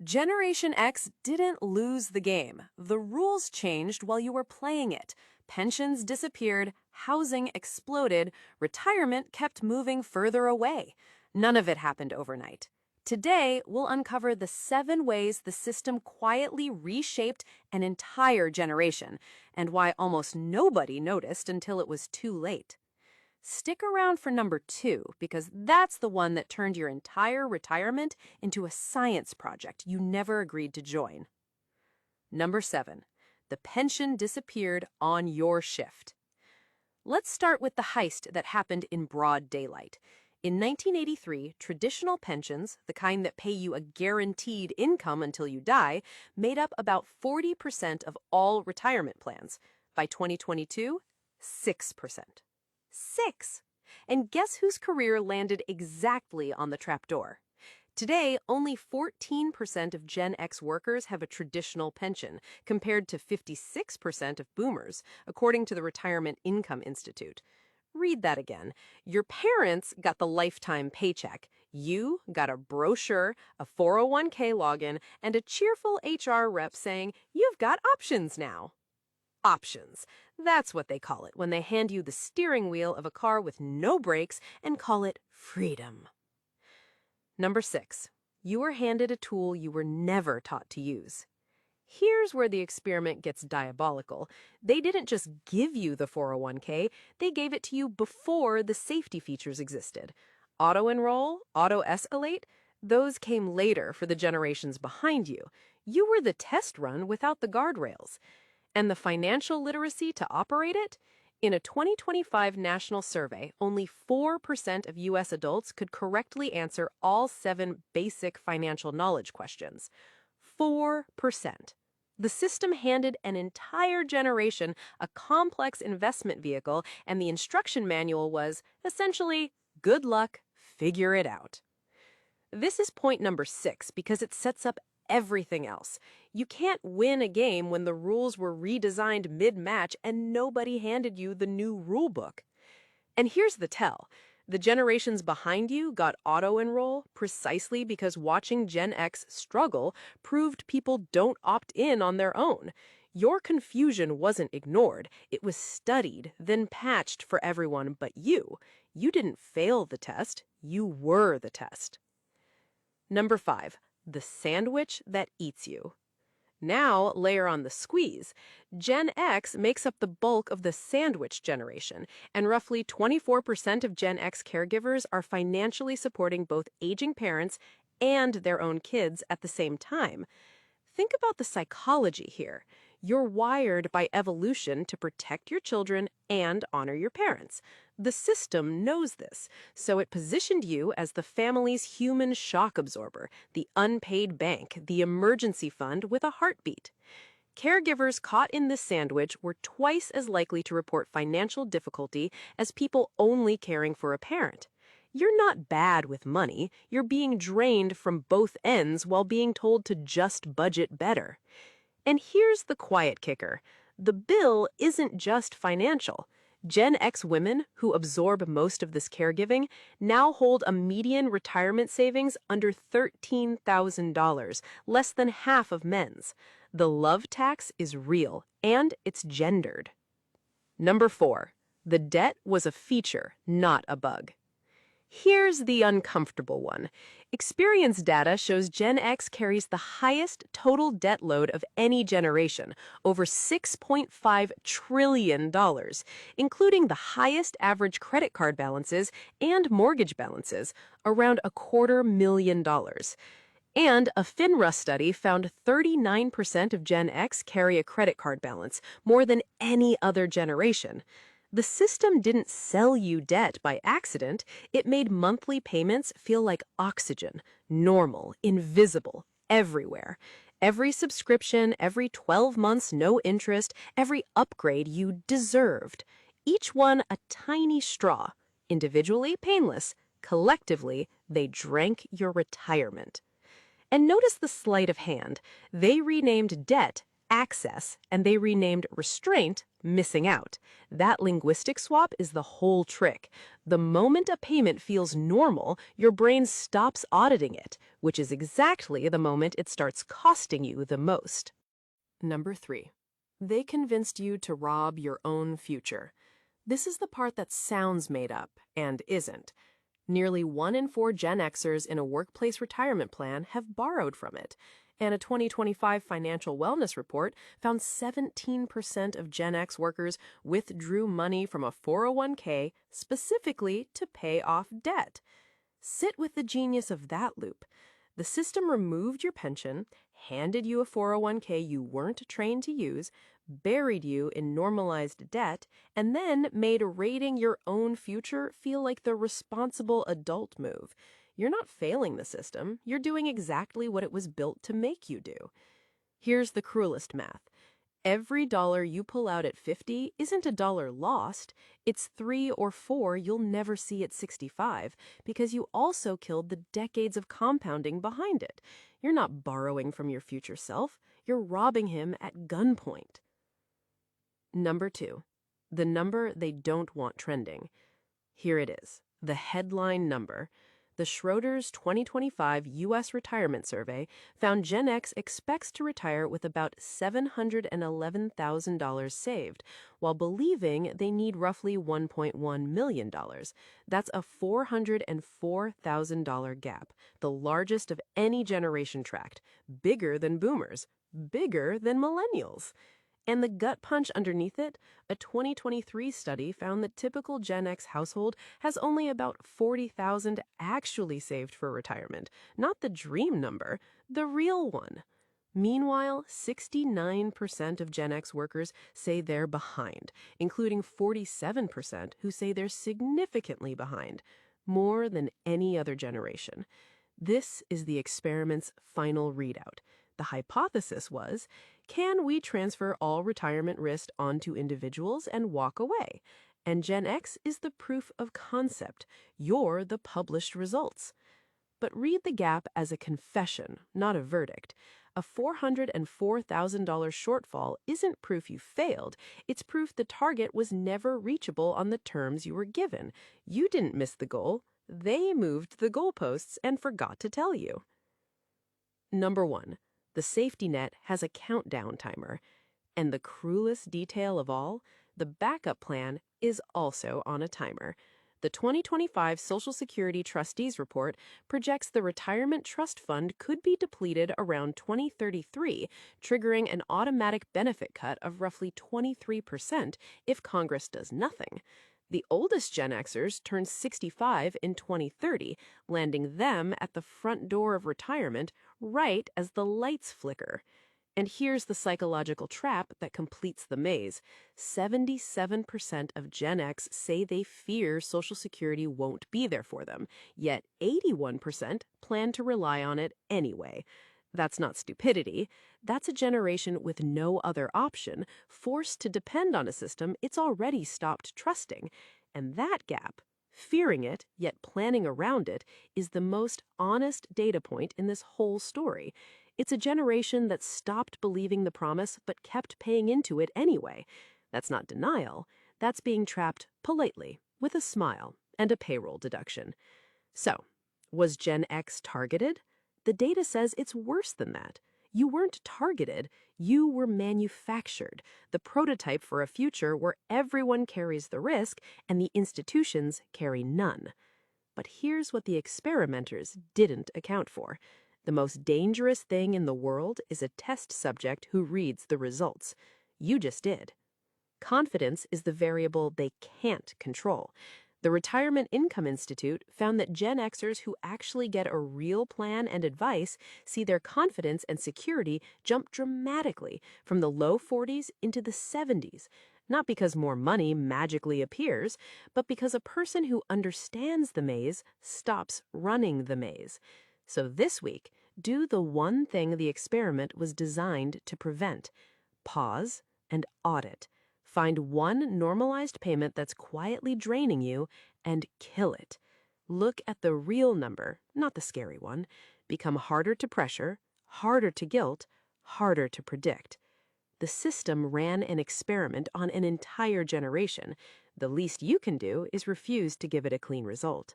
Generation X didn't lose the game. The rules changed while you were playing it. Pensions disappeared, housing exploded, retirement kept moving further away. None of it happened overnight. Today, we'll uncover the 7 ways the system quietly reshaped an entire generation, and why almost nobody noticed until it was too late. Stick around for number 2, because that's the one that turned your entire retirement into a science project you never agreed to join. Number 7, the pension disappeared on your shift. Let's start with the heist that happened in broad daylight. In 1983, traditional pensions, the kind that pay you a guaranteed income until you die, made up about 40% of all retirement plans. By 2022, 6%. 6! And guess whose career landed exactly on the trapdoor? Today, only 14% of Gen X workers have a traditional pension, compared to 56% of boomers, according to the Retirement Income Institute. Read that again. Your parents got the lifetime paycheck. You got a brochure, a 401k login, and a cheerful HR rep saying, "You've got options now." Options. That's what they call it when they hand you the steering wheel of a car with no brakes and call it freedom. Number 6. You were handed a tool you were never taught to use. Here's where the experiment gets diabolical. They didn't just give you the 401k, they gave it to you before the safety features existed. Auto-enroll, auto-escalate, those came later for the generations behind you. You were the test run without the guardrails. And the financial literacy to operate it? In a 2025 national survey, only 4% of U.S. adults could correctly answer all 7 basic financial knowledge questions. 4%. The system handed an entire generation a complex investment vehicle, and the instruction manual was, essentially, good luck, figure it out. This is point number 6 because it sets up everything else. You can't win a game when the rules were redesigned mid-match and nobody handed you the new rule book. And here's the tell. The generations behind you got auto-enroll precisely because watching Gen X struggle proved people don't opt in on their own. Your confusion wasn't ignored. It was studied, then patched for everyone but you. You didn't fail the test. You were the test. Number 5. The sandwich that eats you. Now, layer on the squeeze. Gen X makes up the bulk of the sandwich generation, and roughly 24% of Gen X caregivers are financially supporting both aging parents and their own kids at the same time. Think about the psychology here. You're wired by evolution to protect your children and honor your parents. The system knows this, so it positioned you as the family's human shock absorber, the unpaid bank, the emergency fund with a heartbeat. Caregivers caught in this sandwich were twice as likely to report financial difficulty as people only caring for a parent. You're not bad with money. You're being drained from both ends while being told to just budget better. And here's the quiet kicker. The bill isn't just financial. Gen X women, who absorb most of this caregiving, now hold a median retirement savings under $13,000, less than half of men's. The love tax is real, and it's gendered. Number 4. The debt was a feature, not a bug. Here's the uncomfortable one. Experience data shows Gen X carries the highest total debt load of any generation, over $6.5 trillion, including the highest average credit card balances and mortgage balances, around $250,000. And a FINRA study found 39% of Gen X carry a credit card balance, more than any other generation. The system didn't sell you debt by accident. It made monthly payments feel like oxygen, normal, invisible, everywhere. Every subscription, every 12 months, no interest, every upgrade you deserved. Each one a tiny straw. Individually painless, collectively they drank your retirement. And notice the sleight of hand. They renamed debt access, and they renamed restraint missing out. That linguistic swap is the whole trick. The moment a payment feels normal, your brain stops auditing it, which is exactly the moment it starts costing you the most. Number 3. They convinced you to rob your own future. This is the part that sounds made up and isn't. Nearly 1 in 4 Gen Xers in a workplace retirement plan have borrowed from it, and a 2025 financial wellness report found 17% of Gen X workers withdrew money from a 401k specifically to pay off debt. Sit with the genius of that loop. The system removed your pension, handed you a 401k you weren't trained to use, buried you in normalized debt, and then made raiding your own future feel like the responsible adult move. You're not failing the system. You're doing exactly what it was built to make you do. Here's the cruelest math. Every dollar you pull out at 50 isn't a dollar lost. It's 3 or 4 you'll never see at 65 because you also killed the decades of compounding behind it. You're not borrowing from your future self. You're robbing him at gunpoint. Number 2. The number they don't want trending. Here it is, the headline number. The Schroders 2025 U.S. Retirement Survey found Gen X expects to retire with about $711,000 saved, while believing they need roughly $1.1 million. That's a $404,000 gap, the largest of any generation tracked, bigger than boomers, bigger than millennials. And the gut punch underneath it, a 2023 study found the typical Gen X household has only about $40,000 actually saved for retirement, not the dream number, the real one. Meanwhile, 69% of Gen X workers say they're behind, including 47% who say they're significantly behind, more than any other generation. This is the experiment's final readout. The hypothesis was, can we transfer all retirement risk onto individuals and walk away? And Gen X is the proof of concept. You're the published results. But read the gap as a confession, not a verdict. A $404,000 shortfall isn't proof you failed. It's proof the target was never reachable on the terms you were given. You didn't miss the goal. They moved the goalposts and forgot to tell you. Number 1. The safety net has a countdown timer. And the cruelest detail of all, the backup plan is also on a timer. The 2025 Social Security Trustees Report projects the retirement trust fund could be depleted around 2033, triggering an automatic benefit cut of roughly 23% if Congress does nothing. The oldest Gen Xers turn 65 in 2030, landing them at the front door of retirement right as the lights flicker. And here's the psychological trap that completes the maze. 77% of Gen X say they fear Social Security won't be there for them, yet 81% plan to rely on it anyway. That's not stupidity. That's a generation with no other option, forced to depend on a system it's already stopped trusting. And that gap, fearing it, yet planning around it, is the most honest data point in this whole story. It's a generation that stopped believing the promise but kept paying into it anyway. That's not denial. That's being trapped politely, with a smile and a payroll deduction. So, was Gen X targeted? The data says it's worse than that. You weren't targeted, you were manufactured, the prototype for a future where everyone carries the risk and the institutions carry none. But here's what the experimenters didn't account for. The most dangerous thing in the world is a test subject who reads the results. You just did. Confidence is the variable they can't control. The Retirement Income Institute found that Gen Xers who actually get a real plan and advice see their confidence and security jump dramatically from the low 40s into the 70s, not because more money magically appears, but because a person who understands the maze stops running the maze. So this week, do the one thing the experiment was designed to prevent. Pause and audit. Find one normalized payment that's quietly draining you and kill it. Look at the real number, not the scary one. Become harder to pressure, harder to guilt, harder to predict. The system ran an experiment on an entire generation. The least you can do is refuse to give it a clean result.